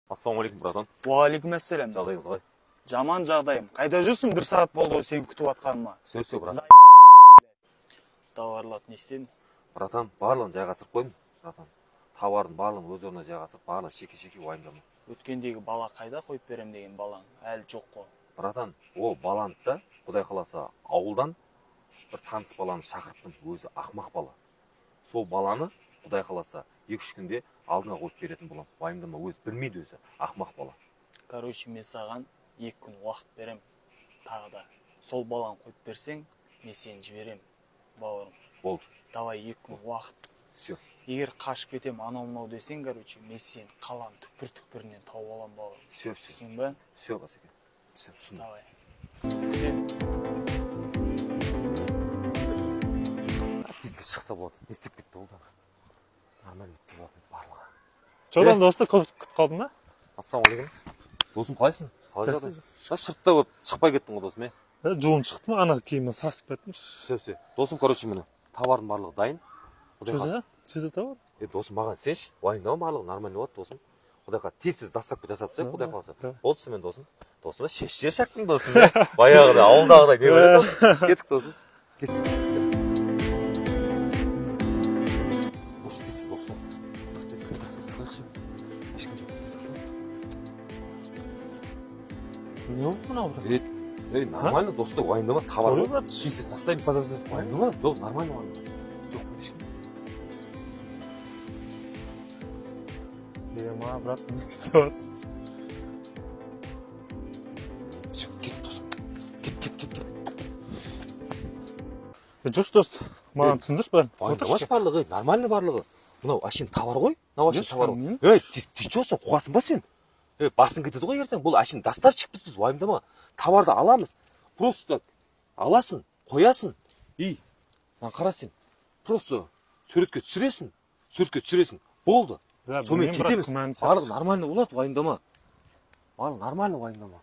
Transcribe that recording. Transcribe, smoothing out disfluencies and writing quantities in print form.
Ассалаумалейкум, братан. Уалейкум ассалам. Жағдайыңыз қалай? Жаман жағдайым. Қайда жүрсің? 1 сағат болды сен күтіп атқаныма. Сөз, брат. Тауарларды не істедің? Братан, барлығын жайғастырып қойдым, братан. Тауардың барлығын өз орнына жайғастырып, барлығын шеке-шеке уайымдама. Өткендегі бала қайда қойып берем деген балаң әлі жоқ қой. Братан, ол баланы да, Құдай қаласа, ауылдан бір таныс баланы шақырттым, өзі ақмақ бала. Сол баланы, Құдай қаласа, 2-3 күнде алдына қойып беретін боламын. Уайымдама, өзі білмейді өзі, ақмақ бала. Короче, мен саған 2 күн уақыт берем. Тағы да сол баланы қойып берсең, мен сені жіберем, бауырым. Болды. Давай 2 күн уақыт. Все. Егер қашып кетем анау-мынау десең, короче, мен сені қаланың түкпір-түкпірінен тауып алам, бауырым. Все. Түсіндің бе? Все, басеке. Все, түсіндім. Давай. Тез шықса болады. Не істеп кетті ол да? Нормально өтті барлығы. Жодан досты күтіп қалдың ба? Ассалаумалейкум. Досым, қалайсың? Қалай жағдай? Шыртта болып шықпай кеттің ғой досым, Жолым шықты ма? Ана киіммен сасып кеттім. Все. Досым, короче, міне, товардың барлығы дайын. Чөзі товар? Досым, маған сенші, уайымдама, барлығы нормально болады, досым. Құдайға тез доставка жасап тастайық, Құдай қаласа. Болды сен досым. Досым, шеше шақтың досым. Баяғыда ауылдағыдай не болады досым? Кеттік досым. Кеттік. Осы тез достым. Не oldu mı abi? Нормально, досты, уайымдама, товар. Ой, брат. Тез тастаймыз. Уайымдама, жоқ, нормально уайымдама. Жоқ, ешкім. Ема, брат, не істеватсың? Все, кеттік досым. Кет. Жүрші дост, маған түсіндірші бәрін. Уайымдамашы барлығы, нормально барлығы. Мынау әшейін товар ғой. Мынау әшейін товар ғой. Ты чосын, қуасың ба сен? Басын кетеді ғой ертең. Бұл әшейін доставщикпіз біз, уайымдама. Товарды аламыз. Просто аласың, қоясың. И, қара сен. Просто суретке түсіресің. Болды. Сонымен кетеміз. Барлығы нормально болады, уайымдама. Барлығы нормально, уайымдама.